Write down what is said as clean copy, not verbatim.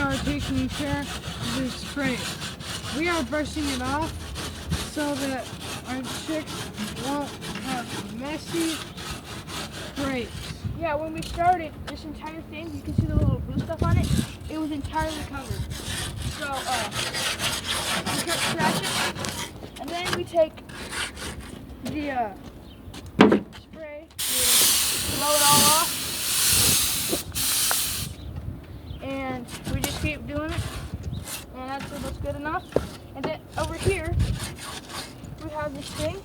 are taking care of this spray. We are brushing it off so that our chicks won't have messy sprays. Yeah, when we started this entire thing, you can see the little blue stuff on it. It was entirely covered. So, we kept scratching, and then we take the spray, we blow it all off, and we just keep doing it, and that's good enough. And then over here, we have this thing.